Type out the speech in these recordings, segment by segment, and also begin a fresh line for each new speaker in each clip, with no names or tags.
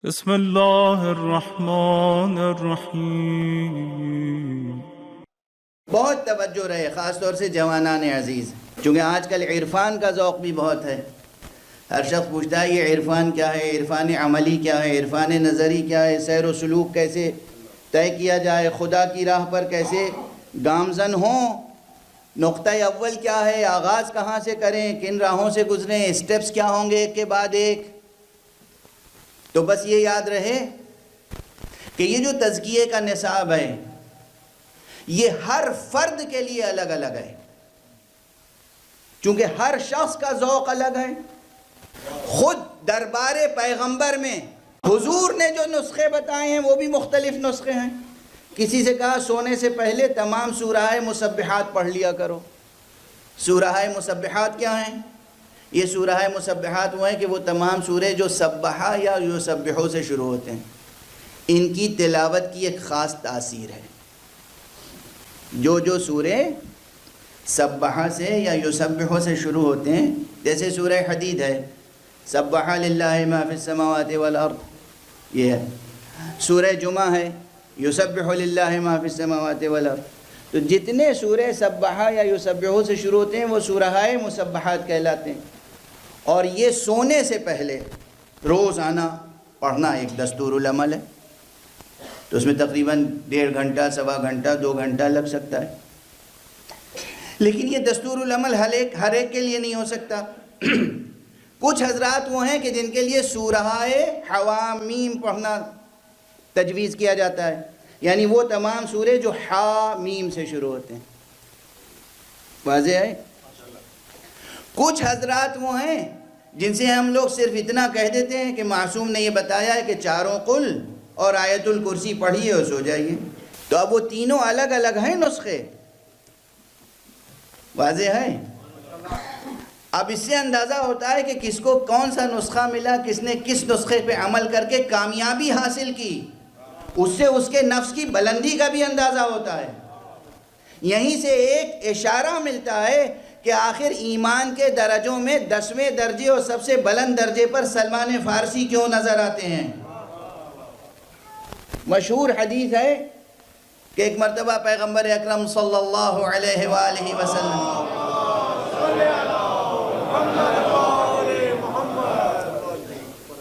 بسم اللہ الرحمن الرحیم۔
بہت توجہ رہے، خاص طور سے جوانان عزیز، چونکہ آج کل عرفان کا ذوق بھی بہت ہے۔ ہر شخص پوچھتا ہے یہ عرفان کیا ہے، عرفان عملی کیا ہے، عرفان نظری کیا ہے، سیر و سلوک کیسے طے کیا جائے، خدا کی راہ پر کیسے گامزن ہوں، نقطہ اول کیا ہے، آغاز کہاں سے کریں، کن راہوں سے گزریں، اسٹیپس کیا ہوں گے ایک کے بعد ایک۔ تو بس یہ یاد رہے کہ یہ جو تزکیے کا نصاب ہے یہ ہر فرد کے لیے الگ الگ ہے، چونکہ ہر شخص کا ذوق الگ ہے۔ خود دربار پیغمبر میں حضور نے جو نسخے بتائے ہیں وہ بھی مختلف نسخے ہیں۔ کسی سے کہا سونے سے پہلے تمام سورہ مسبحات پڑھ لیا کرو۔ سورہ مسبحات کیا ہیں؟ یہ سورہ مسبحات وہ ہیں کہ وہ تمام سورے جو سبحہ یا یسبحو سے شروع ہوتے ہیں، ان کی تلاوت کی ایک خاص تاثیر ہے۔ جو سورے سبحہ سے یا یسبحو سے شروع ہوتے ہیں، جیسے سورہ حدید ہے، سبح للہ ما فی السماوات والارض، یہ ہے۔ سورہ جمعہ ہے، یسبح للہ ما فی السماوات والارض۔ تو جتنے سورے سبحہ یا یسبحو سے شروع ہوتے ہیں وہ سورہ مسبحات کہلاتے ہیں، اور یہ سونے سے پہلے روزانہ پڑھنا ایک دستور العمل ہے۔ تو اس میں تقریباً 1.5 گھنٹہ، سوا گھنٹہ، 2 گھنٹہ لگ سکتا ہے، لیکن یہ دستور العمل ہر ایک کے لیے نہیں ہو سکتا۔ کچھ حضرات وہ ہیں کہ جن کے لیے سورہ حوامیم پڑھنا تجویز کیا جاتا ہے، یعنی وہ تمام سورے جو حامیم سے شروع ہوتے ہیں۔ واضح ہے؟ کچھ حضرات وہ ہیں جن سے ہم لوگ صرف اتنا کہہ دیتے ہیں کہ معصوم نے یہ بتایا ہے کہ 4 قل اور آیت الکرسی پڑھیے اور سو جائیے۔ تو اب وہ تینوں الگ الگ ہیں نسخے، واضح ہے؟ اب اس سے اندازہ ہوتا ہے کہ کس کو کون سا نسخہ ملا، کس نے کس نسخے پہ عمل کر کے کامیابی حاصل کی، اس سے اس کے نفس کی بلندی کا بھی اندازہ ہوتا ہے۔ یہیں سے ایک اشارہ ملتا ہے کہ آخر ایمان کے درجوں میں 10ویں درجے اور سب سے بلند درجے پر سلمان فارسی کیوں نظر آتے ہیں۔ مشہور حدیث ہے کہ ایک مرتبہ پیغمبر اکرم صلی اللہ علیہ وآلہ وسلم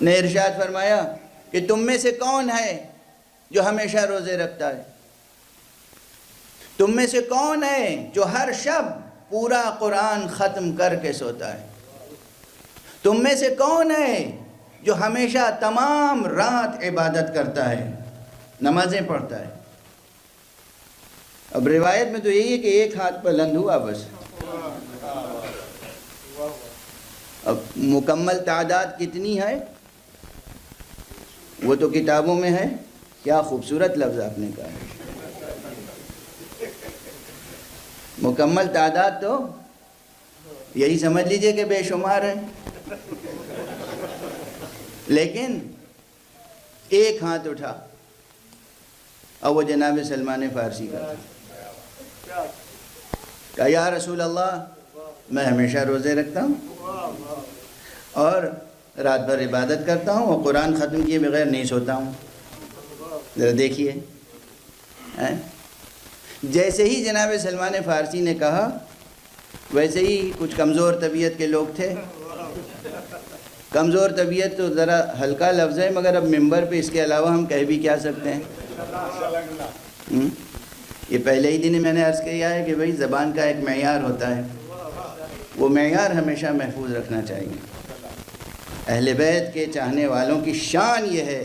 نے ارشاد فرمایا کہ تم میں سے کون ہے جو ہمیشہ روزے رکھتا ہے؟ تم میں سے کون ہے جو ہر شب پورا قرآن ختم کر کے سوتا ہے؟ تم میں سے کون ہے جو ہمیشہ تمام رات عبادت کرتا ہے، نمازیں پڑھتا ہے؟ اب روایت میں تو یہی ہے کہ ایک ہاتھ بلند ہوا بس۔ اب مکمل تعداد کتنی ہے وہ تو کتابوں میں ہے۔ کیا خوبصورت لفظ آپ نے کہا ہے، مکمل تعداد تو یہی سمجھ لیجئے کہ بے شمار ہے، لیکن ایک ہاتھ اٹھا اور وہ جناب سلمان فارسی کا کہا یا رسول اللہ میں ہمیشہ روزے رکھتا ہوں اور رات بھر عبادت کرتا ہوں اور قرآن ختم کیے بغیر نہیں سوتا ہوں۔ ذرا دیکھیے، جیسے ہی جناب سلمان فارسی نے کہا ویسے ہی کچھ کمزور طبیعت کے لوگ تھے۔ کمزور طبیعت تو ذرا ہلکا لفظ ہے، مگر اب ممبر پہ اس کے علاوہ ہم کہہ بھی کیا سکتے ہیں۔ یہ پہلے ہی دن میں نے عرض کیا ہے کہ بھئی زبان کا ایک معیار ہوتا ہے، وہ معیار ہمیشہ محفوظ رکھنا چاہیے۔ اہل بیت کے چاہنے والوں کی شان یہ ہے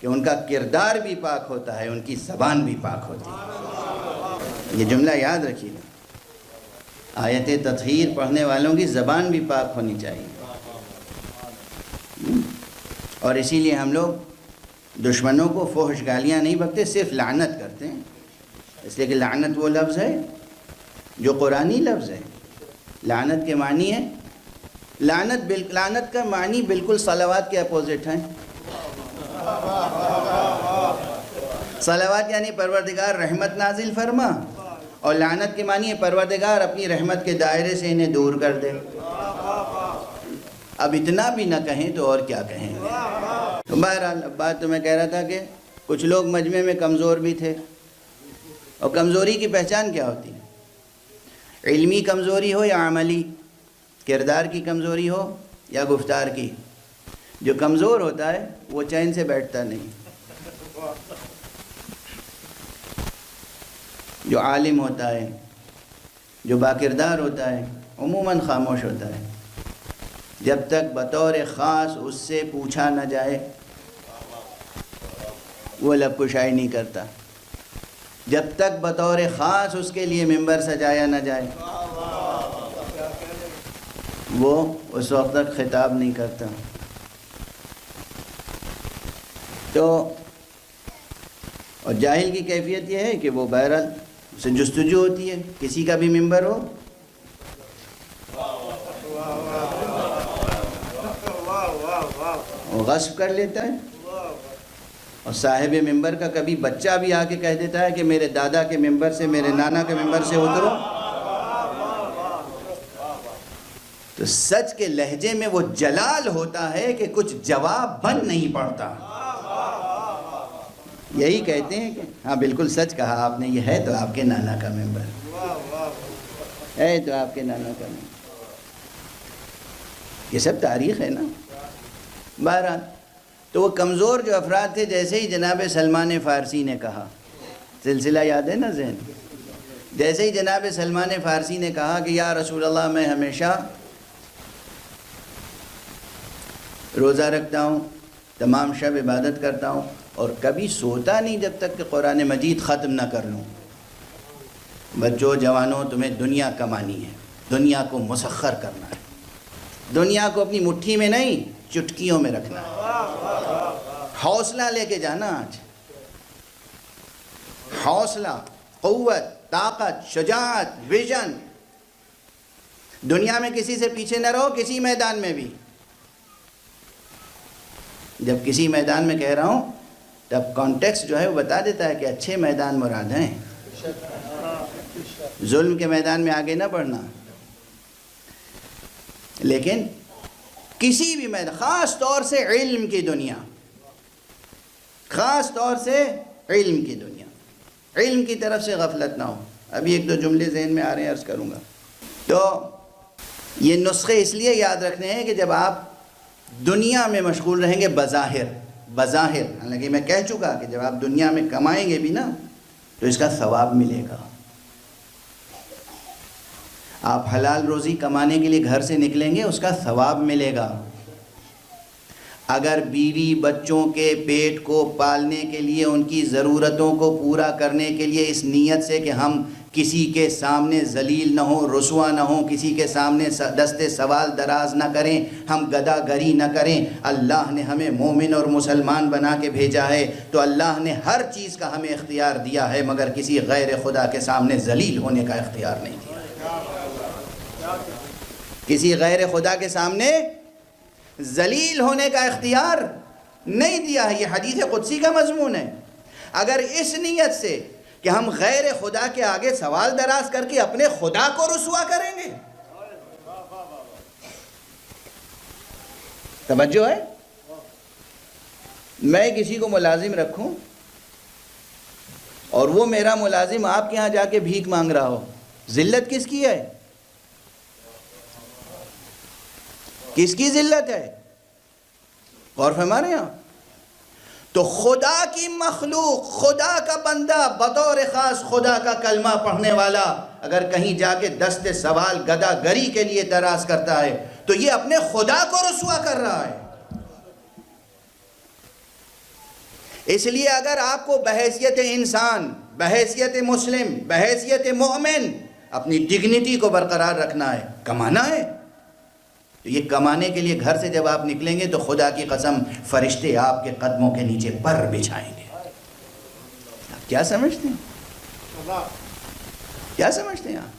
کہ ان کا کردار بھی پاک ہوتا ہے، ان کی زبان بھی پاک ہوتی ہے۔ یہ جملہ یاد رکھیے، آیت تطہیر پڑھنے والوں کی زبان بھی پاک ہونی چاہیے۔ اور اسی لیے ہم لوگ دشمنوں کو فحش گالیاں نہیں بکتے، صرف لعنت کرتے ہیں، اس لیے کہ لعنت وہ لفظ ہے جو قرآنی لفظ ہے۔ لعنت کے معنی ہے، لعنت کا معنی بالکل صلوات کے اپوزٹ ہیں۔ صلوات یعنی پروردگار رحمت نازل فرما، اور لعنت کے معنی ہے پروردگار اپنی رحمت کے دائرے سے انہیں دور کر دے۔ اب اتنا بھی نہ کہیں تو اور کیا کہیں گے۔ تو بہرحال بات تو میں کہہ رہا تھا کہ کچھ لوگ مجمع میں کمزور بھی تھے، اور کمزوری کی پہچان کیا ہوتی ہے؟ علمی کمزوری ہو یا عملی، کردار کی کمزوری ہو یا گفتار کی، جو کمزور ہوتا ہے وہ چین سے بیٹھتا نہیں، جو عالم ہوتا ہے، جو باکردار ہوتا ہے، عموماً خاموش ہوتا ہے، جب تک بطور خاص اس سے پوچھا نہ جائے وہ لب کشائی نہیں کرتا، جب تک بطور خاص اس کے لیے ممبر سجایا نہ جائے وہ اس وقت تک خطاب نہیں کرتا۔ تو اور جاہل کی کیفیت یہ ہے کہ وہ بہرحال اسے جستجو ہوتی ہے، کسی کا بھی ممبر ہو وہ غصب کر لیتا ہے، اور صاحب ممبر کا کبھی بچہ بھی آ کے کہہ دیتا ہے کہ میرے دادا کے ممبر سے، میرے نانا کے ممبر سے اترو، تو سچ کے لہجے میں وہ جلال ہوتا ہے کہ کچھ جواب بن نہیں پڑتا۔ یہی کہتے ہیں کہ ہاں بالکل سچ کہا آپ نے، یہ ہے تو آپ کے نانا کا ممبر، ہے تو آپ کے نانا کا ممبر، یہ سب تاریخ ہے نا۔ بہرحال تو وہ کمزور جو افراد تھے، جیسے ہی جناب سلمان فارسی نے کہا، سلسلہ یاد ہے نا ذہن، جیسے ہی جناب سلمان فارسی نے کہا کہ یا رسول اللہ میں ہمیشہ روزہ رکھتا ہوں، تمام شب عبادت کرتا ہوں، اور کبھی سوتا نہیں جب تک کہ قرآن مجید ختم نہ کر لوں۔ بچوں جوانوں، تمہیں دنیا کمانی ہے، دنیا کو مسخر کرنا ہے، دنیا کو اپنی مٹھی میں نہیں چٹکیوں میں رکھنا ہے۔ حوصلہ لے کے جانا، آج حوصلہ، قوت، طاقت، شجاعت، ویژن، دنیا میں کسی سے پیچھے نہ رہو، کسی میدان میں بھی۔ جب کسی میدان میں کہہ رہا ہوں تب کانٹیکسٹ جو ہے وہ بتا دیتا ہے کہ اچھے میدان مراد ہیں، ظلم کے میدان میں آگے نہ بڑھنا، لیکن کسی بھی میدان، خاص طور سے علم کی دنیا، خاص طور سے علم کی دنیا، علم کی طرف سے غفلت نہ ہو۔ ابھی ایک دو جملے ذہن میں آ رہے ہیں، عرض کروں گا۔ تو یہ نسخے اس لیے یاد رکھنے ہیں کہ جب آپ دنیا میں مشغول رہیں گے بظاہر، حالانکہ میں کہہ چکا کہ جب آپ دنیا میں کمائیں گے بھی نا تو اس کا ثواب ملے گا۔ آپ حلال روزی کمانے کے لیے گھر سے نکلیں گے، اس کا ثواب ملے گا۔ اگر بیوی بچوں کے پیٹ کو پالنے کے لیے، ان کی ضرورتوں کو پورا کرنے کے لیے، اس نیت سے کہ ہم کسی کے سامنے ذلیل نہ ہوں، رسوا نہ ہوں، کسی کے سامنے دست سوال دراز نہ کریں، ہم گدا گری نہ کریں، اللہ نے ہمیں مومن اور مسلمان بنا کے بھیجا ہے، تو اللہ نے ہر چیز کا ہمیں اختیار دیا ہے، مگر کسی غیر خدا کے سامنے ذلیل ہونے کا اختیار نہیں دیا۔ کسی غیر خدا کے سامنے ذلیل ہونے کا اختیار نہیں دیا ہے، یہ حدیث قدسی کا مضمون ہے۔ اگر اس نیت سے کہ ہم غیر خدا کے آگے سوال دراز کر کے اپنے خدا کو رسوا کریں گے، توجہ ہے؟ میں کسی کو ملازم رکھوں اور وہ میرا ملازم آپ کے ہاں جا کے بھیک مانگ رہا ہو، ذلت کس کی ہے؟ کس کی ذلت ہے؟ غور فرما رہے ہیں آپ؟ تو خدا کی مخلوق، خدا کا بندہ، بطور خاص خدا کا کلمہ پڑھنے والا اگر کہیں جا کے دست سوال گدا گری کے لیے دراز کرتا ہے تو یہ اپنے خدا کو رسوا کر رہا ہے۔ اس لیے اگر آپ کو بحیثیت انسان، بحیثیت مسلم، بحیثیت مومن اپنی ڈگنیٹی کو برقرار رکھنا ہے، کمانا ہے، تو یہ کمانے کے لیے گھر سے جب آپ نکلیں گے تو خدا کی قسم فرشتے آپ کے قدموں کے نیچے پر بچھائیں گے۔ آپ کیا سمجھتے ہیں؟ کیا سمجھتے ہیں آپ؟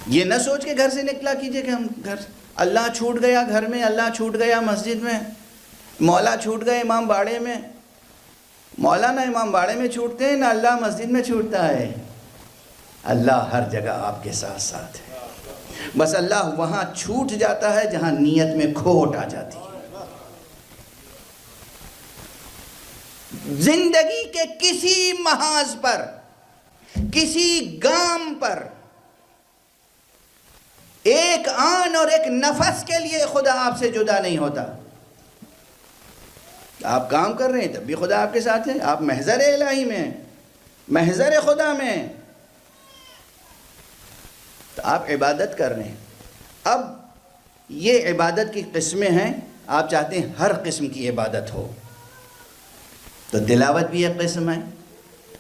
یہ نہ سوچ کے گھر سے نکلا کیجئے کہ ہم گھر، اللہ چھوٹ گیا گھر میں، اللہ چھوٹ گیا مسجد میں، مولا چھوٹ گئے امام باڑے میں۔ مولا نہ امام باڑے میں چھوٹتے ہیں، نہ اللہ مسجد میں چھوٹتا ہے، اللہ ہر جگہ آپ کے ساتھ ساتھ ہے، بس اللہ وہاں چھوٹ جاتا ہے جہاں نیت میں کھوٹ آ جاتی ہے۔ زندگی کے کسی محاذ پر، کسی گام پر، ایک آن اور ایک نفس کے لیے خدا آپ سے جدا نہیں ہوتا۔ آپ کام کر رہے ہیں تب بھی خدا آپ کے ساتھ ہے، آپ محضر الہی میں ہیں، محضر خدا میں ہیں، تو آپ عبادت کر رہے ہیں۔ اب یہ عبادت کی قسمیں ہیں، آپ چاہتے ہیں ہر قسم کی عبادت ہو، تو تلاوت بھی ایک قسم ہے،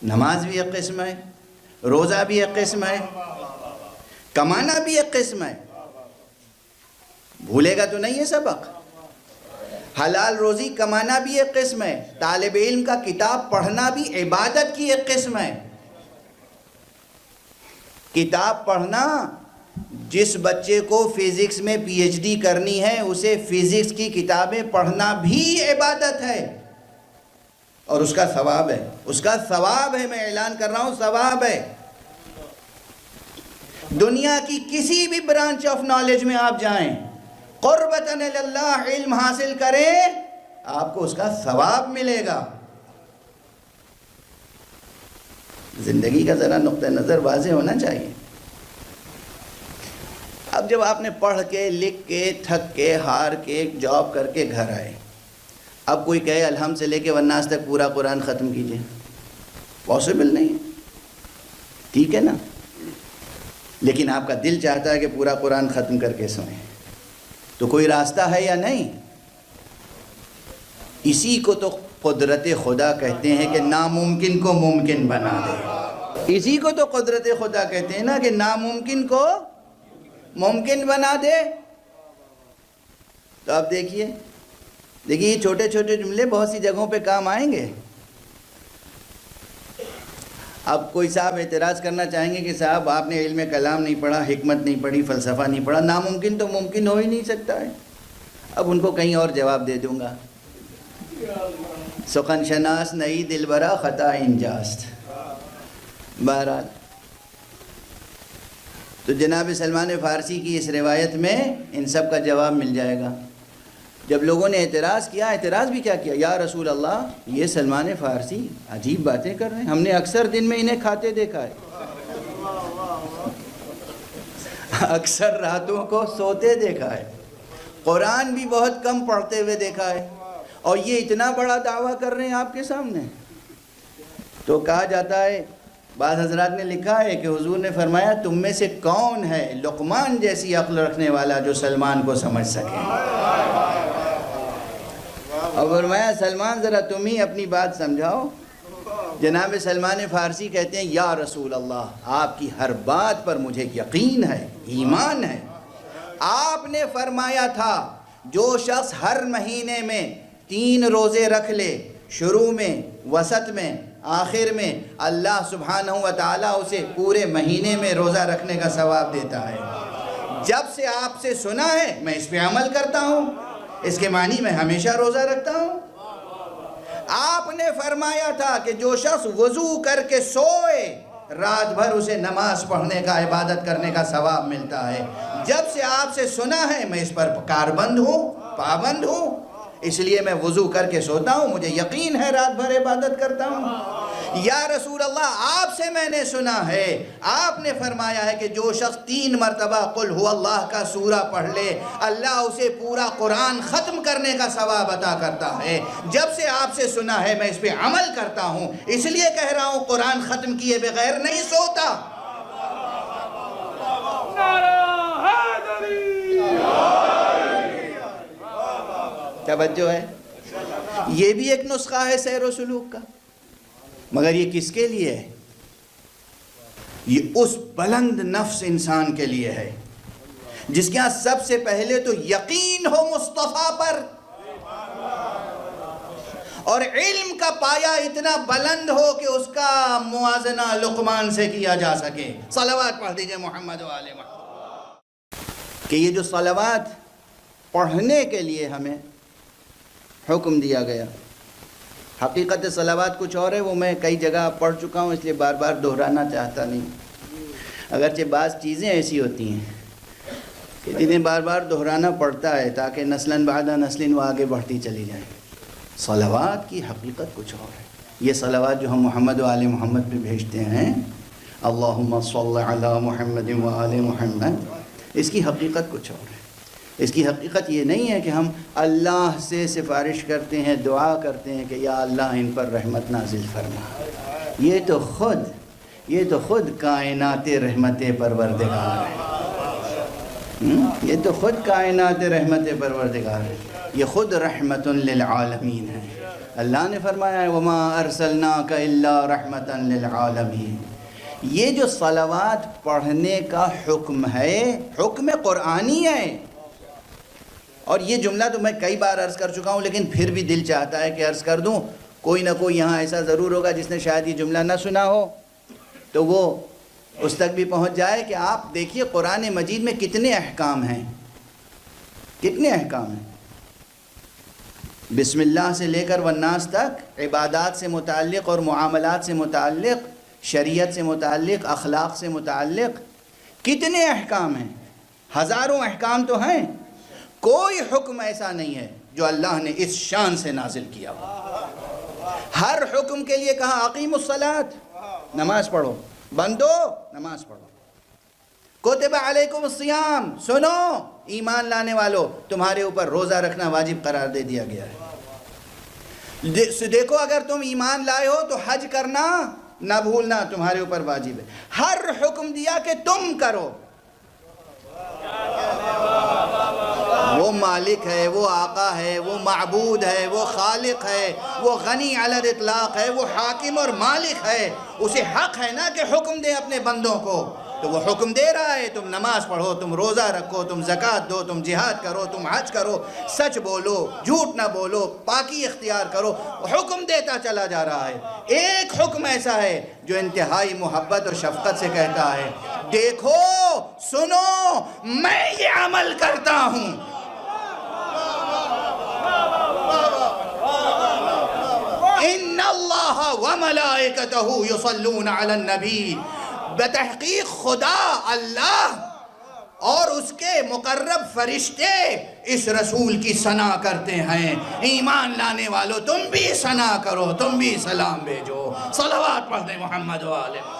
نماز بھی ایک قسم ہے، روزہ بھی ایک قسم ہے، کمانا بھی ایک قسم ہے۔ بھولے گا تو نہیں ہے سبق؟ حلال روزی کمانا بھی ایک قسم ہے، طالب علم کا کتاب پڑھنا بھی عبادت کی ایک قسم ہے۔ کتاب پڑھنا، جس بچے کو فزکس میں پی ایچ ڈی کرنی ہے اسے فزکس کی کتابیں پڑھنا بھی عبادت ہے، اور اس کا ثواب ہے، اس کا ثواب ہے، میں اعلان کر رہا ہوں ثواب ہے۔ دنیا کی کسی بھی برانچ آف نالج میں آپ جائیں، قربتاً اللہ علم حاصل کریں، آپ کو اس کا ثواب ملے گا۔ زندگی کا ذرا نقطہ نظر واضح ہونا چاہیے۔ اب جب آپ نے پڑھ کے، لکھ کے، تھک کے، ہار کے، جاب کر کے گھر آئے، اب کوئی کہے الحمد سے لے کے والناس تک پورا قرآن ختم کیجئے، پاسبل نہیں ہے، ٹھیک ہے نا؟ لیکن آپ کا دل چاہتا ہے کہ پورا قرآن ختم کر کے سوئیں، تو کوئی راستہ ہے یا نہیں؟ اسی کو تو قدرت خدا کہتے ہیں کہ ناممکن کو ممکن بنا دے۔ اسی کو تو قدرت خدا کہتے ہیں نا کہ ناممکن کو ممکن بنا دے۔ تو اب دیکھیے یہ چھوٹے چھوٹے جملے بہت سی جگہوں پہ کام آئیں گے۔ اب کوئی صاحب اعتراض کرنا چاہیں گے کہ صاحب آپ نے علم کلام نہیں پڑھا، حکمت نہیں پڑھی، فلسفہ نہیں پڑھا، ناممکن تو ممکن ہو ہی نہیں سکتا ہے۔ اب ان کو کہیں اور جواب دے دوں گا، سخن شناس نئی دل برا خطا انجاست۔ بہرحال تو جناب سلمان فارسی کی اس روایت میں ان سب کا جواب مل جائے گا۔ جب لوگوں نے اعتراض کیا، اعتراض بھی کیا کیا، یا رسول اللہ یہ سلمان فارسی عجیب باتیں کر رہے ہیں، ہم نے اکثر دن میں انہیں کھاتے دیکھا ہے، اکثر راتوں کو سوتے دیکھا ہے، قرآن بھی بہت کم پڑھتے ہوئے دیکھا ہے، اور یہ اتنا بڑا دعویٰ کر رہے ہیں آپ کے سامنے۔ تو کہا جاتا ہے، بعض حضرات نے لکھا ہے کہ حضور نے فرمایا تم میں سے کون ہے لقمان جیسی عقل رکھنے والا جو سلمان کو سمجھ سکے، اور فرمایا سلمان ذرا تم ہی اپنی بات سمجھاؤ۔ جناب سلمان فارسی کہتے ہیں یا رسول اللہ آپ کی ہر بات پر مجھے یقین ہے، ایمان ہے۔ آپ نے فرمایا تھا جو شخص ہر مہینے میں 3 روزے رکھ لے، شروع میں، وسط میں، آخر میں، اللہ سبحانہ و تعالیٰ اسے پورے مہینے میں روزہ رکھنے کا ثواب دیتا ہے۔ جب سے آپ سے سنا ہے میں اس پہ عمل کرتا ہوں، اس کے معنی میں ہمیشہ روزہ رکھتا ہوں۔ آپ نے فرمایا تھا کہ جو شخص وضو کر کے سوئے رات بھر اسے نماز پڑھنے کا، عبادت کرنے کا ثواب ملتا ہے۔ جب سے آپ سے سنا ہے میں اس پر کاربند ہوں، پابند ہوں، اس لیے میں وضو کر کے سوتا ہوں، مجھے یقین ہے رات بھر عبادت کرتا ہوں۔ یا رسول اللہ آپ سے میں نے سنا ہے، آپ نے فرمایا ہے کہ جو شخص 3 مرتبہ قل ہو اللہ کا سورہ پڑھ لے اللہ اسے پورا قرآن ختم کرنے کا ثواب عطا کرتا ہے۔ جب سے آپ سے سنا ہے میں اس پہ عمل کرتا ہوں، اس لیے کہہ رہا ہوں قرآن ختم کیے بغیر نہیں سوتا۔ توجہ ہے، یہ بھی ایک نسخہ ہے سیر و سلوک کا، مگر یہ کس کے لیے ہے؟ یہ اس بلند نفس انسان کے لیے ہے جس کے ہاں سب سے پہلے تو یقین ہو مصطفیٰ پر، اور علم کا پایہ اتنا بلند ہو کہ اس کا موازنہ لقمان سے کیا جا سکے۔ صلوات پڑھ دیجئے محمد و آل محمد۔ کہ یہ جو صلوات پڑھنے کے لیے ہمیں حکم دیا گیا، حقیقت صلوات کچھ اور ہے، وہ میں کئی جگہ پڑھ چکا ہوں اس لیے بار بار دہرانا چاہتا نہیں، اگرچہ بعض چیزیں ایسی ہوتی ہیں کہ جنہیں بار بار دہرانا پڑتا ہے تاکہ نسلاً بعد نسل وہ آگے بڑھتی چلی جائیں۔ صلوات کی حقیقت کچھ اور ہے۔ یہ صلوات جو ہم محمد و آل محمد پہ بھیجتے ہیں، اللہم صل علی محمد و آل محمد، اس کی حقیقت کچھ اور ہے۔ اس کی حقیقت یہ نہیں ہے کہ ہم اللہ سے سفارش کرتے ہیں، دعا کرتے ہیں کہ یا اللہ ان پر رحمت نازل فرما۔ یہ تو خود کائنات رحمت پروردگار ہے، یہ تو خود کائنات رحمت پروردگار ہے، یہ خود رحمت للعالمین ہے۔ اللہ نے فرمایا ہے وما ارسلناک الا رحمتا للعالمین۔ یہ جو صلوات پڑھنے کا حکم ہے، حکم قرآنی ہے۔ اور یہ جملہ تو میں کئی بار عرض کر چکا ہوں، لیکن پھر بھی دل چاہتا ہے کہ عرض کر دوں۔ کوئی نہ کوئی یہاں ایسا ضرور ہوگا جس نے شاید یہ جملہ نہ سنا ہو، تو وہ اس تک بھی پہنچ جائے کہ آپ دیکھیے قرآن مجید میں کتنے احکام ہیں، کتنے احکام ہیں۔ بسم اللہ سے لے کر والناس تک، عبادات سے متعلق اور معاملات سے متعلق، شریعت سے متعلق، اخلاق سے متعلق کتنے احکام ہیں، ہزاروں احکام تو ہیں۔ کوئی حکم ایسا نہیں ہے جو اللہ نے اس شان سے نازل کیا ہو۔ ہر حکم کے لیے کہا اقیموا الصلاۃ، نماز پڑھو، بندو نماز پڑھو۔ کتب علیکم الصیام، سنو ایمان لانے والو تمہارے اوپر روزہ رکھنا واجب قرار دے دیا گیا ہے۔ دیکھو اگر تم ایمان لائے ہو تو حج کرنا نہ بھولنا تمہارے اوپر واجب ہے۔ ہر حکم دیا کہ تم کرو۔ وہ مالک ہے، وہ آقا ہے، وہ معبود ہے، وہ خالق ہے، وہ غنی علی الاطلاق ہے، وہ حاکم اور مالک ہے۔ اسے حق ہے نا کہ حکم دے اپنے بندوں کو، تو وہ حکم دے رہا ہے تم نماز پڑھو، تم روزہ رکھو، تم زکوٰۃ دو، تم جہاد کرو، تم حج کرو، سچ بولو، جھوٹ نہ بولو، پاکی اختیار کرو۔ حکم دیتا چلا جا رہا ہے۔ ایک حکم ایسا ہے جو انتہائی محبت اور شفقت سے کہتا ہے دیکھو سنو میں یہ عمل کرتا ہوں۔ ان اللہ وملائکتہ یصلون علی النبی، بتحقیق خدا اللہ اور اس کے مقرب فرشتے اس رسول کی ثنا کرتے ہیں۔ ایمان لانے والو تم بھی ثنا کرو، تم بھی سلام بھیجو، صلوات پڑھ دیں محمد و آلہ۔